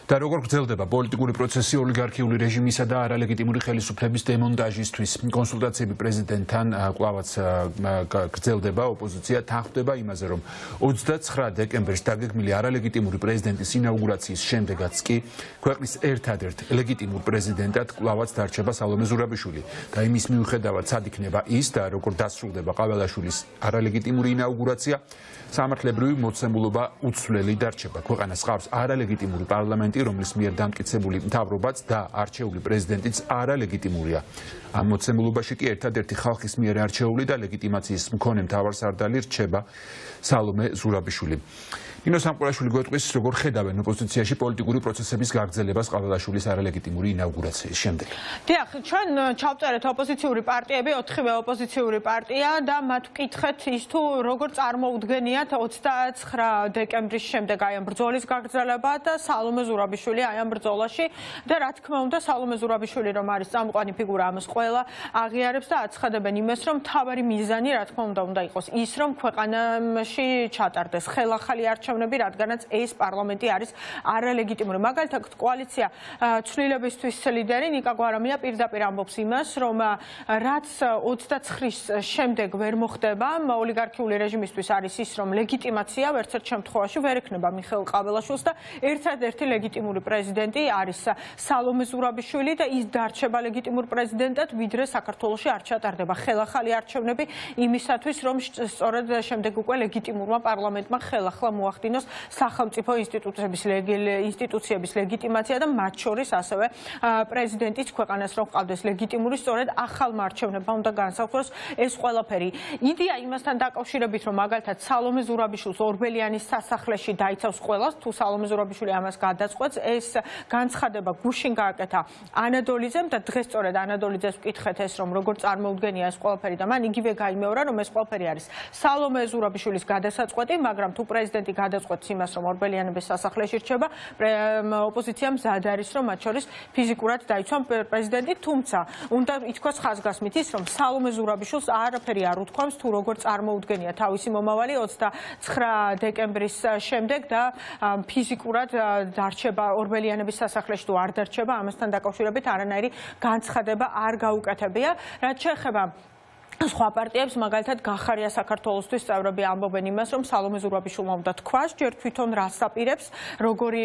და როგორ გრძელდება პოლიტიკური პროცესი ოლიგარქიული რეჟიმისა და არალეგიტიმური ხელისუფლების დემონტაჟისთვის. კონსულტაციები პრეზიდენტთან კვლავაც გრძელდება, ოპოზიცია თანხმდება იმაზე, რომ 29 დეკემბერს დაგეგმილი არალეგიტიმური პრეზიდენტის ინაუგურაციის შემდეგაც კი ქვეყნის ერთადერთ ლეგიტიმურ პრეზიდენტად კვლავაც დარჩება სალომე ზურაბიშვილი და იმის მიუხედავად სად იქნება ის და როგორ დასრულდება ყაველაშვილის არალეგიტიმური ინაუგურაცია, სამართლებრივი მოცემულობა უცვლელი დარჩება. ქვეყანას ჰყავს არალეგიტიმური პარლამენტი, რომლის მიერ დამტკიცებული მთავრობაც და არჩეული პრეზიდენტიც არალეგიტიმურია. ამ მოცემულობაში კი ერთადერთი ხალხის მიერ არჩეული და ლეგიტიმაციის მქონე მთავარსარდალი რჩება სალომე ზურაბიშვილი. ნინო სამყურაშვილი გვეტყვის, როგორ ხედავენ ოპოზიციაში პოლიტიკური პროცესების გაგრძელებას ყაველაშვილის არალეგიტიმური ინაუგურაციის შემდეგ. დიახ, ჩვენ ჩავწერეთ ოპოზიციური პარტიები, 4-ვე ოპოზიციური პარტია და მათ ვკითხეთ ის თუ როგორ წარმოუდგენიათ 29 დეკემბრის შემდეგ აი ამ ბრძოლის გაგრძელება და სალომე ზურაბიშვილი აი ამ ბრძოლაში და რა თქმა უნდა სალომე ზურაბიშვილი რომ არის წამყვანი ფიგურა ამას ყველა აღიარებს და აცხადებენ იმას რომ მთავარი მიზანი რა თქმა უნდა იყოს ის რომ ქვეყანაში ჩატარდეს ხელახალი არჩევნები, რადგანაც ეს პარლამენტი არის არალეგიტიმური. მაგალითად, კოალიცია ცვლილებისთვის ლიდერი ნიკა გვარამია პირდაპირ ამბობს იმას, რომ რაც 29-ის შემდეგ ვერ მოხდება, ოლიგარქიული რეჟიმისთვის არის ის, რომ ლეგიტიმაცია ვერცერთ შემთხვევაში ვერ ექნება მიხეილ ყაველაშვილს და ერთადერთი ლეგიტიმური პრეზიდენტი არის სალომე ზურაბიშვილი და ის დარჩება ლეგიტიმურ პრეზიდენტად, ვიდრე საქართველოში არ ჩატარდება ხელახალი არჩევნები იმისათვის, რომ სწორედ შემდეგ უკვე ლეგიტიმურმა პარლამენტმა ხელახლა მოახდინოს სახელმწიფო ინსტიტუციების ლეგიტიმაცია და მათ შორის ასევე პრეზიდენტის ქვეყანას რომ ყავდეს ლეგიტიმური, სწორედ ახალმა არჩევნებმა უნდა განსაზღვროს ეს ყველაფერი. იდეა იმასთან დაკავშირებით, რომ მაგალითად სალომე ზურაბიშვილს ორბელიანის სასახლეში დაიცავს ყველას, თუ სალომე ზურაბიშვილი ამას გადაწყვეტს, ეს განცხადება გუშინ გააკეთა ანადოლიძემ და დღეს სწორედ ანადოლიძეს ვკითხეთ ეს, რომ როგორ წარმოუდგენია ეს ყველაფერი და მან იგივე გაიმეორა, რომ ეს ყველაფერი არის სალომე ზურაბიშვილის გადასაწყვეტი, მაგრამ თუ პრეზიდენტი გადაწყვეტს იმას, რომ ორბელიანების სასახლეში რჩება, ოპოზიცია მზად არის, რომ მათ შორის ფიზიკურად დაიცვან პრეზიდენტი, თუმცა უნდა ითქვას ხაზგასმით ის, რომ სალომე ზურაბიშვილს არაფერი არ უთქვამს, თუ როგორ წარმოუდგენია თავისი მომავალი 29 დეკემბრის შემდეგ და ფიზიკურად დარჩება ორბელიანების სასახლეში თუ არ დარჩება, ამასთან დაკავშირებით არანაირი განცხადება არ გაუკეთებია. რაც შეეხება სხვა პარტიებს, მაგალითად გახარია საქართველოსთვის წევრები ამბობენ იმას, რომ სალომე ზურაბიშვილმა უნდა თქვას ჯერ თვითონ რას აპირებს, როგორი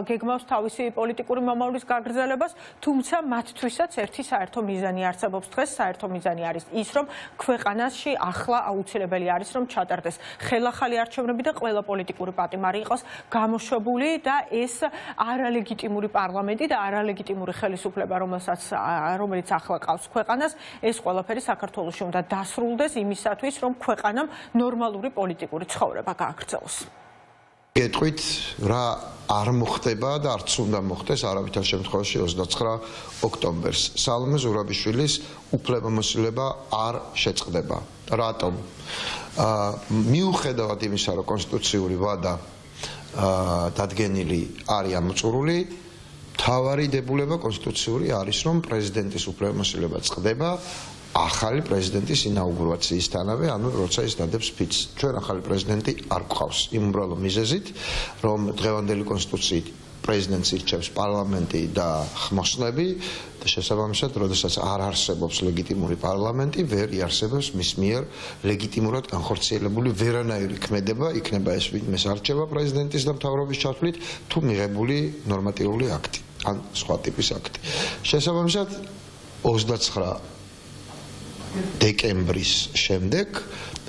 გეგმავს თავისი პოლიტიკური მომავლის გაგრძელებას, თუმცა მათთვისაც ერთი საერთო მიზანი არსებობს დღეს, საერთო მიზანი არის ის, რომ ქვეყანაში ახლა აუცილებელი არის, რომ ჩატარდეს ხელახალი არჩევნები და ყველა პოლიტიკური პატიმარი იყოს გამოშვებული და ეს არალეგიტიმური პარლამენტი და არალეგიტიმური ხელისუფლება, რომელიც ახლა ყავს ქვეყანას, ეს ყველაფერი საქართველოში უნდა დასრულდეს იმისათვის, რომ ქვეყანამ ნორმალური პოლიტიკური ცხოვრება გააგრძელოს. გეტყვით, რა არ მოხდება და არც უნდა მოხდეს არავითარ შემთხვევაში 29 ოქტომბერს. სალომე ზურაბიშვილის უფლებამოსილება არ შეწყდება. რატომ? მიუხედავად იმისა, რომ კონსტიტუციური ვადა დადგენილი არის ამოწურული, მთავარი დებულება კონსტიტუციური არის, რომ პრეზიდენტის უფლებამოსილება წყდება ახალი პრეზიდენტის ინაუგურაციისთანავე, ანუ როცა ის დადებს ფიცს. ჩვენ ახალი პრეზიდენტი არ გვყავს იმ უბრალო მიზეზით, რომ დღევანდელი კონსტიტუციით პრეზიდენტს ირჩევს პარლამენტი და ხმოსნები და შესაბამისად, როდესაც არ არსებობს ლეგიტიმური პარლამენტი, ვერ იარსებებს მის მიერ ლეგიტიმურად განხორციელებული ვერანაირი ქმედება, იქნება ეს ვინმეს არჩევა პრეზიდენტის და მთავრობის ჩათვლით, თუ მიღებული ნორმატიული აქტი, ან სხვა ტიპის აქტი. შესაბამისად, 29 დეკემბრის შემდეგ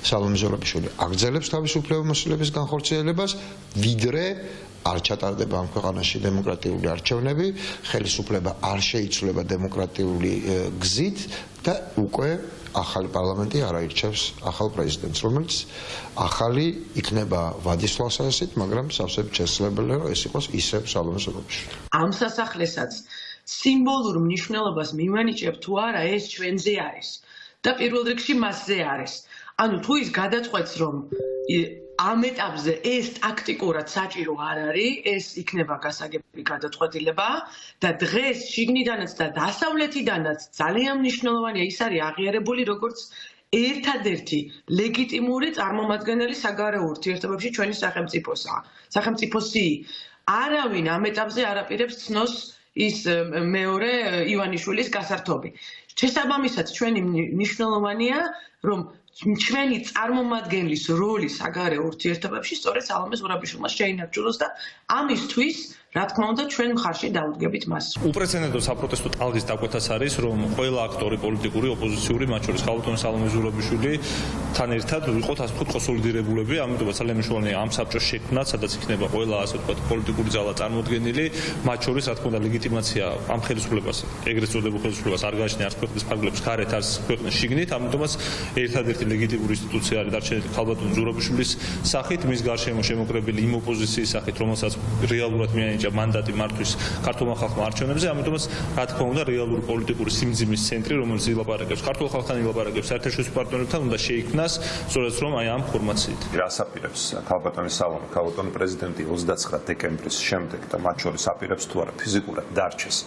სალომე ზურაბიშვილი აგრძელებს თავის უფლებამოსილების განხორციელებას, ვიდრე არ ჩატარდება ამ ქვეყანაში დემოკრატიული არჩევნები, ხელისუფლება არ შეიცვლება დემოკრატიული გზით და უკვე ახალი პარლამენტი არ აირჩევს ახალ პრეზიდენტს, რომელიც ახალი იქნება ვადის თვალსაზრისით, მაგრამ სავსებით შესაძლებელია, რომ ეს იყოს ისევ სალომე ზურაბიშვილი. ამ სასახლესაც სიმბოლურ მნიშვნელობას მივანიჭებ თუ არა, ეს ჩვენზე არის. და პირველ რიგში მასზე არის. ანუ თუ ის გადაწყვეტს, რომ ამ ეტაპზე ეს ტაქტიკურად საჭირო არ არის, ეს იქნება გასაგები გადაწყვეტილება და დღეს შიგნიდანაც და დასავლეთიდანაც ძალიან მნიშვნელოვანია, ის არის აღიარებული როგორც ერთადერთი ლეგიტიმური წარმომადგენელი საგარეო ურთიერთობებში ჩვენი სახელმწიფოსი. არავინ ამ ეტაპზე არ აპირებს ცნოს ის მეორე ივანიშვილის გასართობი. შესაბამისად, ჩვენი მნიშვნელოვანია, რომ ჩვენი წარმომადგენლის როლი საგარეო ურთიერთობებში სწორედ სალომე ზურაბიშვილმა შეინარჩუნოს და ამისთვის რა თქმა უნდა ჩვენ მხარში დავუდგებით მას. უპრეცედენტო საპროტესტო ტალღის დაკვეთაც არის, რომ ყველა აქტორი პოლიტიკური, ოპოზიციური, მათ შორის ხალხური სალომე ზურაბიშვილი თან ერთად ვიყოთ ასე ვთქვათ კონსოლიდირებულები, ამიტომაც ძალიან მნიშვნელოვანია ამ საბჭოს შექმნა, სადაც იქნება ყველა ასე ვთქვათ პოლიტიკური ძალა წარმოდგენილი, მათ შორის რა თქმა უნდა ლეგიტიმაცია ამ ხელისუფლებას, ეგრეთ წოდებულ ხელისუფლებას არ გააჩნია არც ქვეყნის ფარგლებს გარეთ, არც ქვეყნის შიგნით, ამიტომაც ერთადერთი ლეგიტიმური ინსტიტუცია არის დარჩენილი ხალბატონ ზურაბიშვილის სახით, მის გარშემო შემოკრებილი იმ ოპოზიციის სახით, რომელსაც რეალურად მიანიჭა მანდატი მართვის ქართულმა ხალხმა არჩევნებზე, ამიტომაც რა თქმა უნდა რეალური პოლიტიკური სიმძიმის ცენტრი, რომელიც ილაპარაკებს ქართულ ხალხთან, ილაპარაკებს საერთაშორისო პარტნიორებთან, უნდა შეიქმნას, სწორედ რომ აი ამ ფორმაციით. რას აპირებს ქალბატონი სალომე, ქალბატონი პრეზიდენტი 29 დეკემბრის შემდეგ და მათ შორის აპირებს თუ არა ფიზიკურად დარჩეს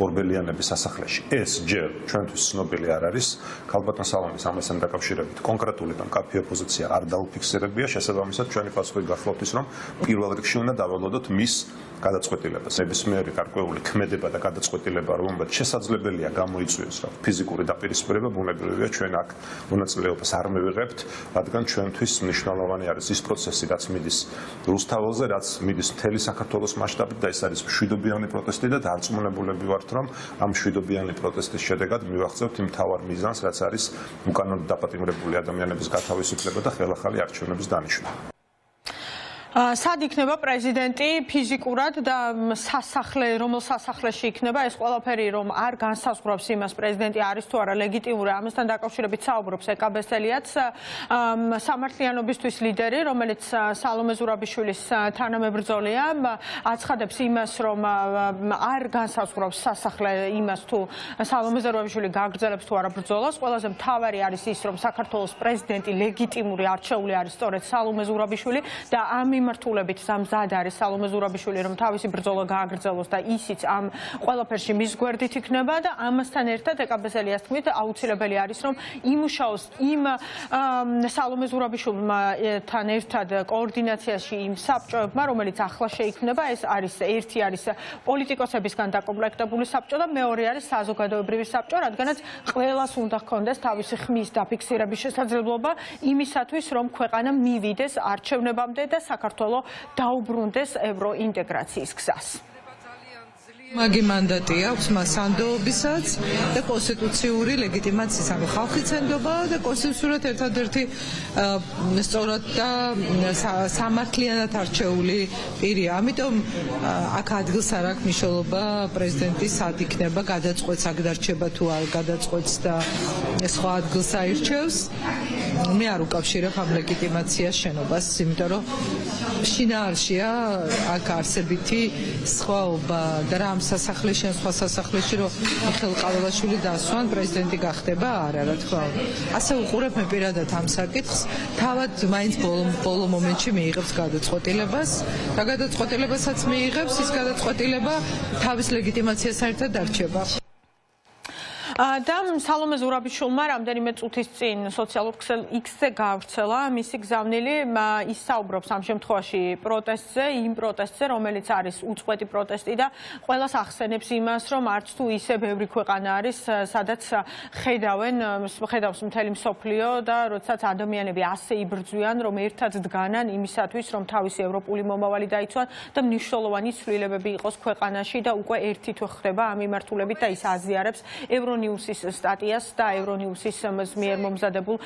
ორბელიანების სასახლეში. ეს ჯერ ჩვენთვის ცნობილი არ არის. ქალბატონ სალომეს ამასთან დაკავშირებით კონკრეტული და მკაფიო პოზიცია არ დაუფიქსირებია, შესაბამისად ჩვენი პასუხი გახლავთ ის, რომ პირველ რიგში უნდა დავალოდოთ მის გადაწყვეტილებას. ნებისმიერი გარკვეული ქმედება და გადაწყვეტილება, რომელიც შესაძლებელია გამოიწვიოს რა ფიზიკური დაპირისპირება, ბუნებრივია ჩვენ აქ მონაწილეობას არ მივიღებთ, რადგან ჩვენთვის მნიშვნელოვანი არის ის პროცესი, რაც მიდის რუსთაველზე, რაც მიდის მთელი საქართველოს მასშტაბით და ეს არის მშვიდობიანი პროტესტი და დარწმუნებულები ვართ, რომ ამ მშვიდობიანი პროტესტის შედეგად მივაღწევთ იმ მთავარ მიზანს, რაც არის უკანონოდ დაპატიმრებული ადამიანების გათავისუფლება და ხელახალი არჩევნების დანიშვნა. სად იქნება პრეზიდენტი ფიზიკურად და სასახლე, რომელ სასახლეში იქნება, ეს ყველაფერი რომ არ განსაზღვრავს იმას, პრეზიდენტი არის თუ არა ლეგიტიმური, ამასთან დაკავშირებით საუბრობს ეკაბესელიაც, სამართლიანობისთვის ლიდერი, რომელიც სალომე ზურაბიშვილის თანამებრძოლია, აცხადებს იმას, რომ არ განსაზღვრავს სასახლე იმას, თუ სალომე ზურაბიშვილი გაგრძელებს თუ არა ბრძოლას, ყველაზე მთავარი არის ის, რომ საქართველოს პრეზიდენტი ლეგიტიმური არჩეული არის სწორედ სალომე ზურაბიშვილი და ამ მიმართულებით მზად არის სალომე ზურაბიშვილი, რომ თავისი ბრძოლა გააგრძელოს და ისიც ამ ყველაფერში მის გვერდით იქნება და ამასთან ერთად ეკაბესელიას თქმით აუცილებელი არის, რომ იმუშაოს იმ სალომე ზურაბიშვილთან ერთად კოორდინაციაში იმ საბჭოებმა, რომელიც ახლა შეიქმნება, ეს არის ერთი არის პოლიტიკოსებისგან დაკომპლექტებული საბჭო და მეორე არის საზოგადოებრივი საბჭო, რადგანაც ყველას უნდა ჰქონდეს თავისი ხმის დაფიქსირების შესაძლებლობა იმისათვის, რომ ქვეყანა მივიდეს არჩევნებამდე და საქართველოს დაუბრუნდეს ევროინტეგრაციის გზას. მაგი მანდატი აქვს მას სანდოობისაც და კონსტიტუციური ლეგიტიმაციის, ანუ ხალხის ცენდობა და კონსტიტუციურად ერთადერთი სწორად და სამართლიანად არჩეული პირია. ამიტომ აქ ადგილს არ აქვს მნიშვნელობა პრეზიდენტის სად იქნება, გადაწყვეტს აქ დარჩება თუ არ გადაწყვეტს და სხვა ადგილს აირჩევს. მე არ უკავშირებ ამ ლეგიტიმაციას შენობას, იმიტომ რომ შინაარსია აქ არსებითი სხვაობა და რა სასახლეში ან სხვა სასახლეში რომ მიხეილ ყაველაშვილი დასვან პრეზიდენტი გახდება არა რა თქმა უნდა. ასე უყურებ მე პირადად ამ საკითხს, თავად მაინც ბოლო მომენტში მიიღებს გადაწყვეტილებას და გადაწყვეტილებასაც მიიღებს, ის გადაწყვეტილება თავის ლეგიტიმაციასთან ერთად დარჩება. და სალომე ზურაბიშვილმა რამდენიმე წუთის წინ სოციალურ X-ზე გაავრცელა მისი გზავნილი, ის საუბრობს ამ შემთხვევაში პროტესტზე, იმ პროტესტზე, რომელიც არის უწყვეტი პროტესტი და ყველას ახსენებს იმას, რომ არც თუ ისე ბევრი ქვეყანა არის, სადაც ხედავს მთელი მსოფლიო და როდესაც ადამიანები ასე იბრძვიან, რომ ერთად დგანან იმისათვის, რომ თავისი ევროპული მომავალი დაიცვან და მნიშვნელოვანი ცვლილებები იყოს ქვეყანაში და უკვე ერთი თვე ხდება ამ მიმართულებით და ის აზიარებს ევრონიუსის სტატიას და ევრონიუსის მიერ მომზადებულ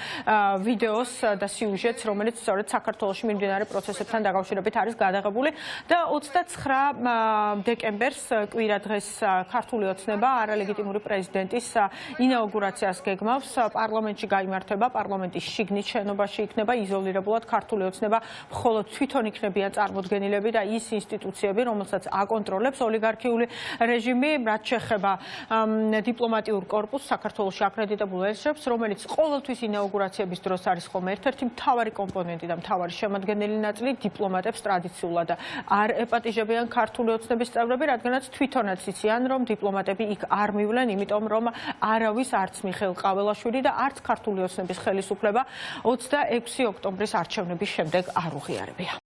ვიდეოს და სიუჟეტს, რომელიც სწორედ საქართველოში მიმდინარე პროცესებთან დაკავშირებით არის გადაღებული და 29 დეკემბერს კვირა დღეს ქართული ოცნება არალეგიტიმური პრეზიდენტის ინაუგურაციას გეგმავს. პარლამენტში გაიმართება, პარლამენტის შიგნით შენობაში იქნება იზოლირებულად ქართული ოცნება, მხოლოდ თვითონ იქნებიან წარმოდგენილები და ის ინსტიტუციები, რომელსაც აკონტროლებს ოლიგარქიული რეჟიმი, რაც შეეხება დიპლომატიურ კორპუსს საქართველოში აკრედიტებულ ელჩებს, რომელიც ყოველთვის ინაუგურაციების დროს არის ხოლმე ერთ-ერთი მთავარი კომპონენტი და მთავარი შემადგენელი ნაწილი დიპლომატებს ტრადიციულად არ ეპატიჟებიან ქართული ოცნების წევრები, რადგანაც თვითონაც იციან, რომ დიპლომატები იქ არ მივლენ, იმიტომ რომ არავის არც მიხეილ ყაველაშვილი და არც ქართული ოცნების ხელისუფლება 26 ოქტომბრის არჩევნების შემდეგ არ უღიარებია.